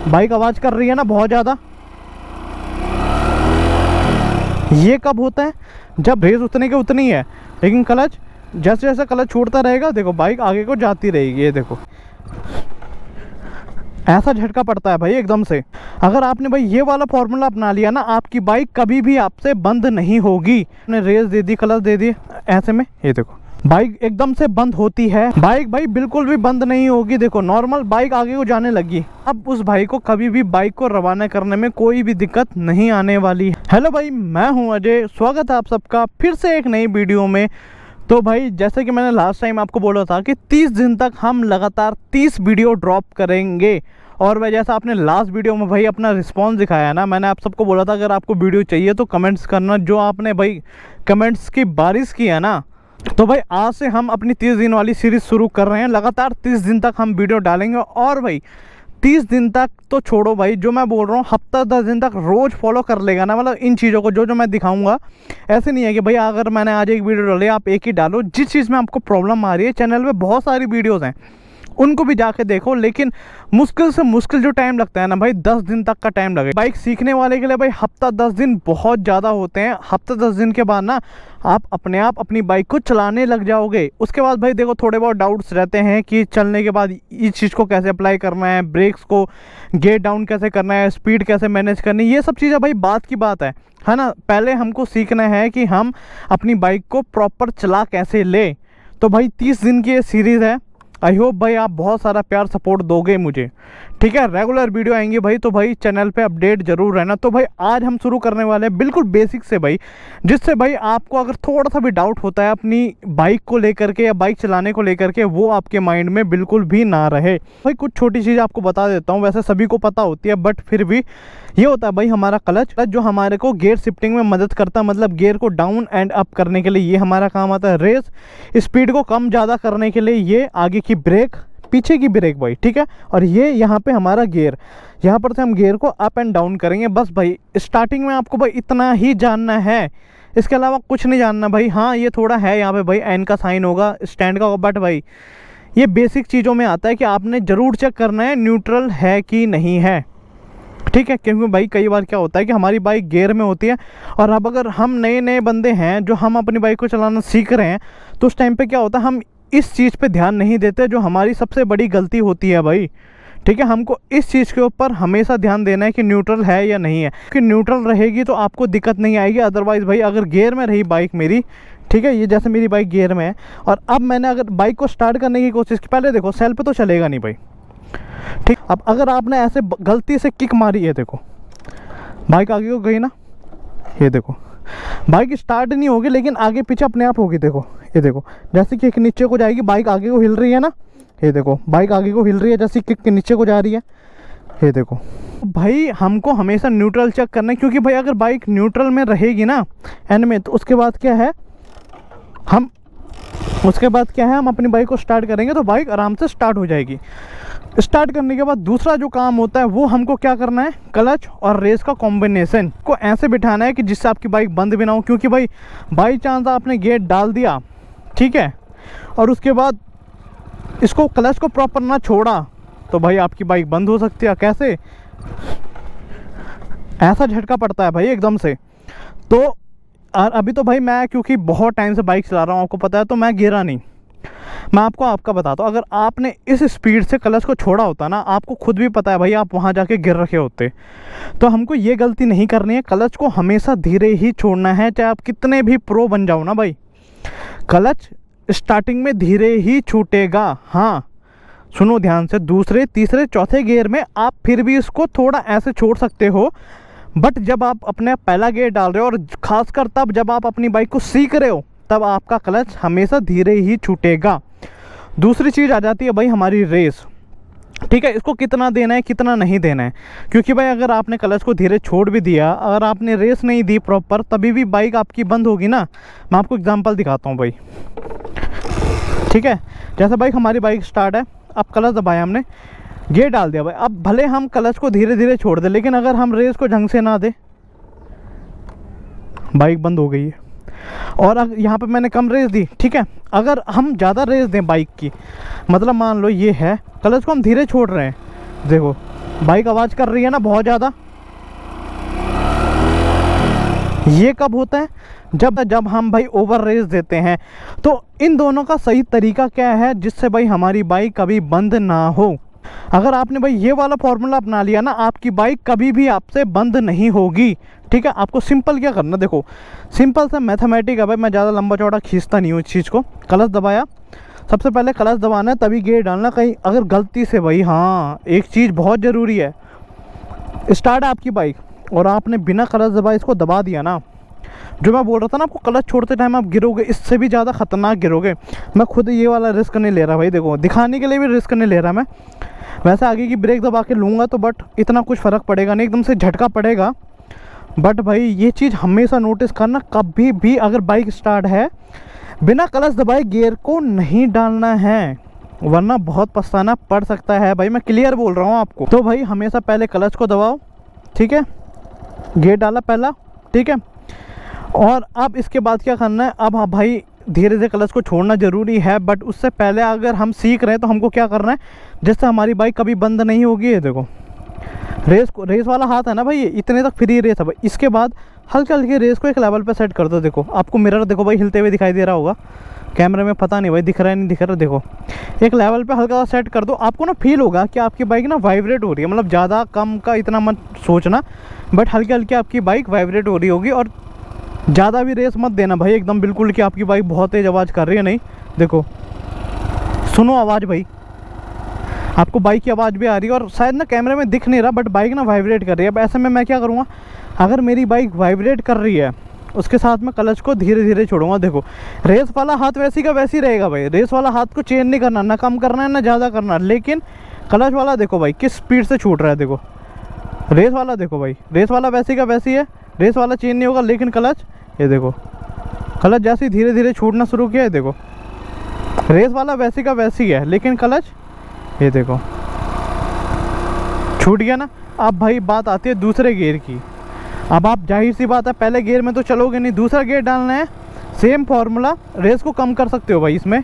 Bike आवाज़ कर रही है ना बहुत ज़्यादा। ये कब होता है? जब रेस उतने के उतनी है, लेकिन क्लच जैसे जैसे क्लच छूटता रहेगा देखो बाइक आगे को जाती रहेगी। ये देखो ऐसा झटका पड़ता है भाई एकदम से। अगर आपने भाई ये वाला फॉर्मूला अपना लिया ना, आपकी बाइक कभी भी आपसे बंद नहीं होगी। आपने रेस दे दी, क्लच दे दी, ऐसे में ये देखो बाइक एकदम से बंद होती है। बाइक भाई बिल्कुल भी बंद नहीं होगी। देखो नॉर्मल बाइक आगे को जाने लगी। अब उस भाई को कभी भी बाइक को रवाना करने में कोई भी दिक्कत नहीं आने वाली। हेलो भाई, मैं हूं अजय, स्वागत है आप सबका फिर से एक नई वीडियो में। तो भाई जैसे कि मैंने लास्ट टाइम आपको बोला था कि 30 दिन तक हम लगातार 30 वीडियो ड्रॉप करेंगे। और भाई जैसा आपने लास्ट वीडियो में भाई अपना रिस्पांस दिखाया ना, मैंने आप सबको बोला था अगर आपको वीडियो चाहिए तो कमेंट्स करना। जो आपने भाई कमेंट्स की बारिश की है ना, तो भाई आज से हम अपनी 30 दिन वाली सीरीज़ शुरू कर रहे हैं। लगातार 30 दिन तक हम वीडियो डालेंगे। और भाई 30 दिन तक तो छोड़ो भाई, जो मैं बोल रहा हूँ हफ्ता 10 दिन तक रोज़ फॉलो कर लेगा ना, मतलब इन चीज़ों को जो मैं दिखाऊंगा। ऐसे नहीं है कि भाई अगर मैंने आज एक वीडियो डाली आप एक ही डालो। जिस चीज़ में आपको प्रॉब्लम आ रही है, चैनल पे बहुत सारी वीडियोज़ हैं, उनको भी जाके देखो। लेकिन मुश्किल से मुश्किल जो टाइम लगता है ना भाई, 10 दिन तक का टाइम लगेगा। बाइक सीखने वाले के लिए भाई हफ्ता 10 दिन बहुत ज़्यादा होते हैं। हफ्ता 10 दिन के बाद ना आप अपने आप अपनी बाइक को चलाने लग जाओगे। उसके बाद भाई देखो थोड़े बहुत डाउट्स रहते हैं कि चलने के बाद इस चीज़ को कैसे अप्लाई करना है, ब्रेक्स को गेयर डाउन कैसे करना है, स्पीड कैसे मैनेज करनी है। ये सब चीज़ें भाई बात की बात है ना। पहले हमको सीखना है कि हम अपनी बाइक को प्रॉपर चला कैसे ले। तो भाई 30 दिन की ये सीरीज़ है। आई होप भाई आप बहुत सारा प्यार सपोर्ट दोगे मुझे, ठीक है। रेगुलर वीडियो आएंगे भाई, तो भाई चैनल पे अपडेट जरूर रहना। तो भाई आज हम शुरू करने वाले हैं बिल्कुल बेसिक से भाई, जिससे भाई आपको अगर थोड़ा सा भी डाउट होता है अपनी बाइक को लेकर के या बाइक चलाने को लेकर के, वो आपके माइंड में बिल्कुल भी ना रहे। भाई कुछ छोटी चीज़ आपको बता देता हूँ, वैसे सभी को पता होती है बट फिर भी ये होता है भाई हमारा क्लच, जो हमारे को गियर शिफ्टिंग में मदद करता है, मतलब गियर को डाउन एंड अप करने के लिए ये हमारा काम आता है। रेस स्पीड को कम ज़्यादा करने के लिए ये आगे की ब्रेक, पीछे की ब्रेक भाई, ठीक है। और ये यहाँ पे हमारा गियर, यहाँ पर से हम गियर को अप एंड डाउन करेंगे। बस भाई स्टार्टिंग में आपको भाई इतना ही जानना है, इसके अलावा कुछ नहीं जानना भाई। हाँ ये थोड़ा है यहाँ पे भाई एन का साइन होगा, स्टैंड का होगा, बट भाई ये बेसिक चीज़ों में आता है कि आपने ज़रूर चेक करना है न्यूट्रल है कि नहीं है, ठीक है। क्योंकि भाई कई बार क्या होता है कि हमारी बाइक गियर में होती है, और अब अगर हम नए नए बंदे हैं जो हम अपनी बाइक को चलाना सीख रहे हैं, तो उस टाइम पे क्या होता है हम इस चीज़ पे ध्यान नहीं देते, जो हमारी सबसे बड़ी गलती होती है भाई, ठीक है। हमको इस चीज़ के ऊपर हमेशा ध्यान देना है कि न्यूट्रल है या नहीं है। कि न्यूट्रल रहेगी तो आपको दिक्कत नहीं आएगी। अदरवाइज़ भाई अगर गियर में रही बाइक मेरी, ठीक है, ये जैसे मेरी बाइक गियर में है और अब मैंने अगर बाइक को स्टार्ट करने की कोशिश की, पहले देखो सेल पे तो चलेगा नहीं भाई, ठीक। अब अगर आपने ऐसे गलती से किक मारी है, देखो बाइक आगे को गई ना, ये देखो बाइक स्टार्ट नहीं होगी लेकिन आगे पीछे अपने आप होगी। देखो ये देखो जैसे किक नीचे को जाएगी, बाइक आगे को हिल रही है ना, ये देखो बाइक आगे को हिल रही है जैसे किक नीचे को जा रही है, ये देखो। भाई हमको हमेशा न्यूट्रल चेक करना है, क्योंकि भाई अगर बाइक न्यूट्रल में रहेगी ना एंड में, तो उसके बाद क्या है हम अपनी बाइक को स्टार्ट करेंगे तो बाइक आराम से स्टार्ट हो जाएगी। स्टार्ट करने के बाद दूसरा जो काम होता है वो हमको क्या करना है, क्लच और रेस का कॉम्बिनेशन को ऐसे बिठाना है कि जिससे आपकी बाइक बंद भी ना हो। क्योंकि भाई बाई चांस आपने गेयर डाल दिया, ठीक है, और उसके बाद इसको क्लच को प्रॉपर ना छोड़ा, तो भाई आपकी बाइक बंद हो सकती है। कैसे? ऐसा झटका पड़ता है भाई एकदम से। तो अभी तो भाई मैं क्योंकि बहुत टाइम से बाइक चला रहा हूँ, आपको पता है, तो मैं गिरा नहीं। मैं आपका बताता हूँ, अगर आपने इस स्पीड से क्लच को छोड़ा होता ना, आपको खुद भी पता है भाई आप वहाँ जाके गिर रखे होते। तो हमको ये गलती नहीं करनी है, क्लच को हमेशा धीरे ही छोड़ना है, चाहे आप कितने भी प्रो बन जाओ ना भाई। क्लच स्टार्टिंग में धीरे ही छूटेगा। हाँ सुनो ध्यान से, दूसरे तीसरे चौथे गियर में आप फिर भी इसको थोड़ा ऐसे छोड़ सकते हो, बट जब आप अपने पहला गियर डाल रहे हो और खासकर तब जब आप अपनी बाइक को सीख रहे हो, तब आपका क्लच हमेशा धीरे ही छूटेगा। दूसरी चीज़ आ जाती है भाई हमारी रेस, ठीक है। इसको कितना देना है कितना नहीं देना है, क्योंकि भाई अगर आपने क्लच को धीरे छोड़ भी दिया, अगर आपने रेस नहीं दी प्रॉपर, तभी भी बाइक आपकी बंद होगी ना। मैं आपको एग्जांपल दिखाता हूँ भाई, ठीक है। जैसे बाइक हमारी बाइक स्टार्ट है, अब क्लच दबाया हमने, गियर डाल दिया भाई। अब भले हम क्लच को धीरे धीरे छोड़ दें, लेकिन अगर हम रेस को ढंग से ना दे, बाइक बंद हो गई है। और अगर यहाँ पे मैंने कम रेस दी, ठीक है, अगर हम ज़्यादा रेस दें बाइक की, मतलब मान लो ये है, क्लच को हम धीरे छोड़ रहे हैं, देखो बाइक आवाज़ कर रही है ना बहुत ज़्यादा। ये कब होता है? जब हम भाई ओवर रेस देते हैं। तो इन दोनों का सही तरीका क्या है जिससे भाई हमारी बाइक कभी बंद ना हो? अगर आपने भाई ये वाला फॉर्मूला अपना लिया ना, आपकी बाइक कभी भी आपसे बंद नहीं होगी। ठीक है, आपको सिंपल क्या करना, देखो सिंपल सा मैथमेटिक है भाई, मैं ज़्यादा लंबा चौड़ा खींचता नहीं हूँ इस चीज़ को। क्लच दबाया, सबसे पहले क्लच दबाना है तभी गियर डालना। कहीं अगर गलती से भाई, हाँ एक चीज़ बहुत ज़रूरी है, स्टार्ट है आपकी बाइक और आपने बिना क्लच दबाए इसको दबा दिया ना, जो मैं बोल रहा था ना आपको, क्लच छोड़ते टाइम आप गिरोगे, इससे भी ज़्यादा खतरनाक गिरोगे। मैं खुद ये वाला रिस्क नहीं ले रहा भाई, देखो दिखाने के लिए भी रिस्क नहीं ले रहा मैं। वैसे आगे की ब्रेक दबा के लूँगा तो बट इतना कुछ फ़र्क पड़ेगा नहीं, एकदम से झटका पड़ेगा। बट भाई ये चीज़ हमेशा नोटिस करना, कभी भी अगर बाइक स्टार्ट है बिना क्लच दबाए गियर को नहीं डालना है, वरना बहुत पछताना पड़ सकता है भाई, मैं क्लियर बोल रहा हूँ आपको। तो भाई हमेशा पहले क्लच को दबाओ, ठीक है, गियर डाला पहला, ठीक है। और अब इसके बाद क्या करना है, अब हाँ भाई धीरे धीरे क्लच को छोड़ना ज़रूरी है, बट उससे पहले अगर हम सीख रहे हैं तो हमको क्या करना है जिससे हमारी बाइक कभी बंद नहीं होगी। ये देखो रेस वाला हाथ है ना भाई, ये इतने तक फ्री रेस है भाई। इसके बाद हल्के हल्के रेस को एक लेवल पे सेट कर दो। देखो आपको मिरर देखो भाई हिलते हुए दिखाई दे रहा होगा कैमरे में, पता नहीं भाई दिख रहा है नहीं दिख रहा। देखो एक लेवल पे हल्का सा सेट कर दो, आपको ना फील होगा कि आपकी बाइक ना वाइब्रेट हो रही है, मतलब ज़्यादा कम का इतना मत सोचना, बट हल्के हल्के आपकी बाइक वाइब्रेट हो रही होगी। और ज़्यादा भी रेस मत देना भाई एकदम बिल्कुल कि आपकी बाइक बहुत तेज़ आवाज़ कर रही है, नहीं। देखो सुनो आवाज़ भाई, आपको बाइक की आवाज़ भी आ रही है और शायद ना कैमरे में दिख नहीं रहा, बट बाइक ना वाइब्रेट कर रही है। अब ऐसे में मैं क्या करूँगा, अगर मेरी बाइक वाइब्रेट कर रही है उसके साथ मैं क्लच को धीरे धीरे छोड़ूंगा। देखो रेस वाला हाथ वैसी का वैसी रहेगा भाई, रेस वाला हाथ को चेंज नहीं करना, ना कम करना है ना ज़्यादा करना, लेकिन क्लच वाला देखो भाई किस स्पीड से छूट रहा है। देखो रेस वाला देखो भाई, रेस वाला वैसी का वैसी है, रेस वाला चेंज नहीं होगा, लेकिन क्लच ये देखो, क्लच जैसे धीरे धीरे छूटना शुरू किया है, देखो रेस वाला वैसी का वैसी है, लेकिन क्लच ये देखो छूट गया ना। अब भाई बात आती है दूसरे गियर की। अब आप जाहिर सी बात है पहले गियर में तो चलोगे नहीं, दूसरा गियर डालना है। सेम फार्मूला, रेस को कम कर सकते हो भाई इसमें,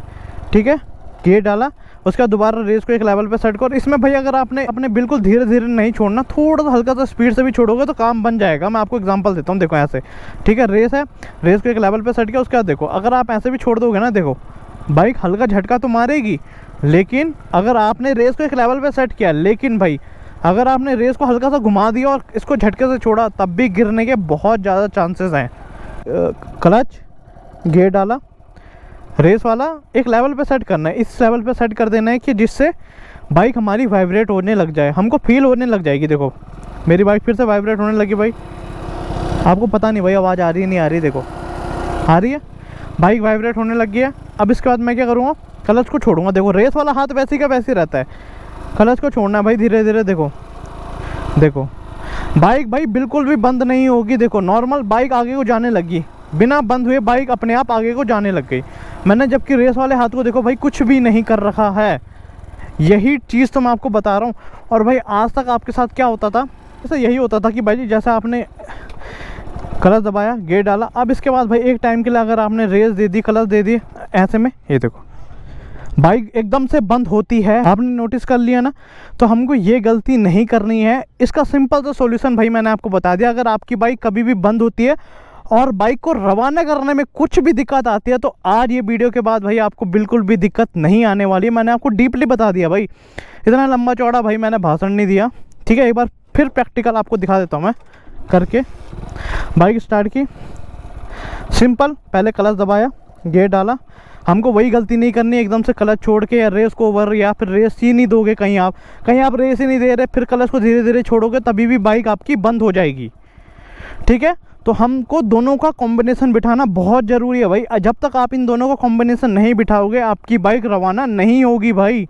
ठीक है। गियर डाला, उसके बाद दोबारा रेस को एक लेवल पे सेट करो। इसमें भाई अगर आपने अपने बिल्कुल धीरे धीरे नहीं छोड़ना, थोड़ा सा हल्का सा स्पीड से भी छोड़ोगे तो काम बन जाएगा। मैं आपको एग्जांपल देता हूँ, देखो ऐसे, ठीक है, रेस है, रेस को एक लेवल पे सेट किया, उसके बाद देखो अगर आप ऐसे भी छोड़ दोगे ना, देखो बाइक हल्का झटका तो मारेगी, लेकिन अगर आपने रेस को एक लेवल पे सेट किया, लेकिन भाई अगर आपने रेस को हल्का सा घुमा दिया और इसको झटके से छोड़ा, तब भी गिरने के बहुत ज़्यादा चांसेस हैं। क्लच, गियर डाला, रेस वाला एक लेवल पे सेट करना है, इस लेवल पे सेट कर देना है कि जिससे बाइक हमारी वाइब्रेट होने लग जाए, हमको फील होने लग जाएगी। देखो मेरी बाइक फिर से वाइब्रेट होने लगी भाई, आपको पता नहीं भाई आवाज़ आ रही है नहीं आ रही, देखो आ रही है, बाइक वाइब्रेट होने लग गई है। अब इसके बाद मैं क्या करूँगा, क्लच को छोड़ूंगा। देखो रेस वाला हाथ वैसी का वैसी रहता है, क्लच को छोड़ना है भाई धीरे धीरे। देखो देखो बाइक भाई बिल्कुल भी बंद नहीं होगी। देखो नॉर्मल बाइक आगे को जाने लगी, बिना बंद हुए बाइक अपने आप आगे को जाने लग गई। मैंने जबकि रेस वाले हाथ को देखो भाई कुछ भी नहीं कर रखा है, यही चीज़ तो मैं आपको बता रहा हूँ। और भाई आज तक आपके साथ क्या होता था, जैसे यही होता था कि भाई जैसा आपने क्लच दबाया, गियर डाला, अब इसके बाद भाई एक टाइम के लिए अगर आपने रेस दे दी, क्लच दे दी, ऐसे में ये देखो बाइक एकदम से बंद होती है। आपने नोटिस कर लिया ना, तो हमको ये गलती नहीं करनी है। इसका सिंपल सा सॉल्यूशन भाई मैंने आपको बता दिया। अगर आपकी बाइक कभी भी बंद होती है और बाइक को रवाना करने में कुछ भी दिक्कत आती है, तो आज ये वीडियो के बाद भाई आपको बिल्कुल भी दिक्कत नहीं आने वाली है। मैंने आपको डीपली बता दिया भाई, इतना लंबा चौड़ा भाई मैंने भाषण नहीं दिया, ठीक है। एक बार फिर प्रैक्टिकल आपको दिखा देता हूँ मैं करके। बाइक स्टार्ट की, सिंपल, पहले क्लच दबाया, गियर डाला। हमको वही गलती नहीं करनी है एकदम से क्लच छोड़ के या रेस को ओवर, या फिर रेस ही नहीं दोगे, कहीं आप रेस ही नहीं दे रहे, फिर क्लच को धीरे धीरे छोड़ोगे, तभी भी बाइक आपकी बंद हो जाएगी, ठीक है। तो हमको दोनों का कॉम्बिनेशन बिठाना बहुत ज़रूरी है भाई। जब तक आप इन दोनों का कॉम्बिनेशन नहीं बिठाओगे, आपकी बाइक रवाना नहीं होगी भाई,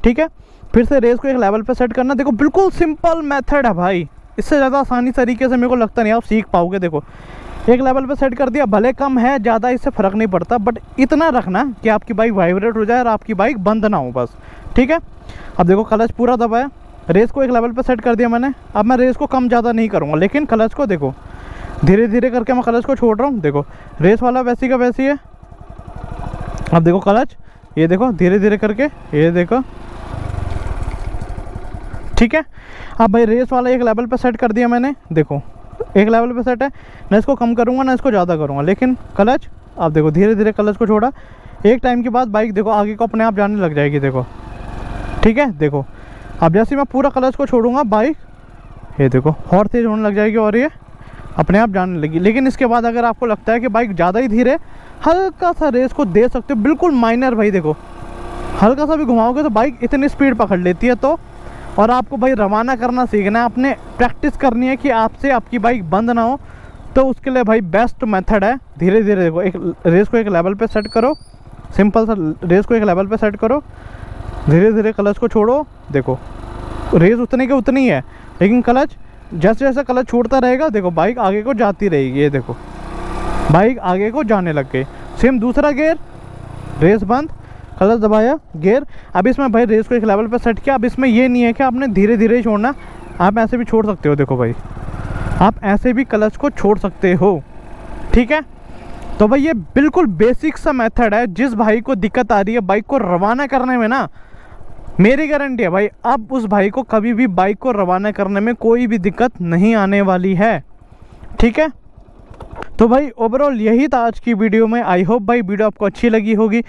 ठीक है। फिर से रेस को एक लेवल पे सेट करना। देखो बिल्कुल सिंपल मेथड है भाई, इससे ज़्यादा आसानी तरीके से मेरे को लगता नहीं आप सीख पाओगे। देखो एक लेवल पे सेट कर दिया, भले कम है ज़्यादा इससे फ़र्क नहीं पड़ता, बट इतना रखना कि आपकी बाइक वाइब्रेट हो जाए और आपकी बाइक बंद ना हो, बस, ठीक है। अब देखो क्लच पूरा दबाया, रेस को एक लेवल पे सेट कर दिया मैंने। अब मैं रेस को कम ज़्यादा नहीं करूँगा, लेकिन क्लच को देखो धीरे धीरे करके मैं क्लच को छोड़ रहा हूँ। देखो रेस वाला वैसी का वैसी है। अब देखो क्लच, ये देखो धीरे धीरे करके, ये देखो, ठीक है। अब भाई रेस वाला एक लेवल पे सेट कर दिया मैंने, देखो एक लेवल पे सेट है, ना इसको कम करूँगा ना इसको ज़्यादा करूँगा। लेकिन क्लच आप देखो, धीरे धीरे क्लच को छोड़ा, एक टाइम के बाद बाइक देखो आगे को अपने आप जाने लग जाएगी, देखो ठीक है। देखो अब जैसे मैं पूरा क्लच को छोड़ूंगा बाइक ये देखो और तेज़ होने लग जाएगी और ये अपने आप जाने लगी। लेकिन इसके बाद अगर आपको लगता है कि बाइक ज़्यादा ही धीरे, हल्का सा रेस को दे सकते हो, बिल्कुल माइनर भाई, देखो हल्का सा भी घुमाओगे तो बाइक इतनी स्पीड पकड़ लेती है। तो और आपको भाई रवाना करना सीखना है, आपने प्रैक्टिस करनी है कि आपसे आपकी बाइक बंद ना हो। तो उसके लिए भाई बेस्ट मेथड है धीरे धीरे, देखो एक रेस को एक लेवल पे सेट करो, सिंपल सा रेस को एक लेवल पे सेट करो, धीरे धीरे क्लच को छोड़ो, देखो रेस उतने के उतनी है, लेकिन क्लच जैसे जैसे क्लच छोड़ता रहेगा देखो बाइक आगे को जाती रहेगी। ये देखो बाइक आगे को जाने लग गई। सेम दूसरा गियर, रेस बंद, क्लच दबाया, गियर। अब इसमें भाई रेस को एक लेवल पे सेट किया। अब इसमें ये नहीं है कि आपने धीरे धीरे ही छोड़ना, आप ऐसे भी छोड़ सकते हो, देखो भाई आप ऐसे भी क्लच को छोड़ सकते हो, ठीक है। तो भाई ये बिल्कुल बेसिक सा मेथड है। जिस भाई को दिक्कत आ रही है बाइक को रवाना करने में ना, मेरी गारंटी है भाई अब उस भाई को कभी भी बाइक को रवाना करने में कोई भी दिक्कत नहीं आने वाली है, ठीक है। तो भाई ओवरऑल यही था आज की वीडियो में। आई होप भाई वीडियो आपको अच्छी लगी होगी।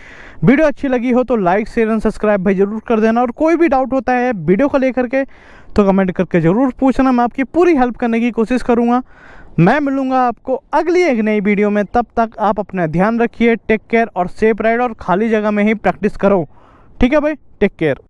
वीडियो अच्छी लगी हो तो लाइक शेयर एंड सब्सक्राइब भाई ज़रूर कर देना। और कोई भी डाउट होता है वीडियो को लेकर के तो कमेंट करके ज़रूर पूछना, मैं आपकी पूरी हेल्प करने की कोशिश करूँगा। मैं मिलूँगा आपको अगली एक नई वीडियो में, तब तक आप अपना ध्यान रखिए, टेक केयर और सेफ राइड, और खाली जगह में ही प्रैक्टिस करो, ठीक है भाई, टेक केयर।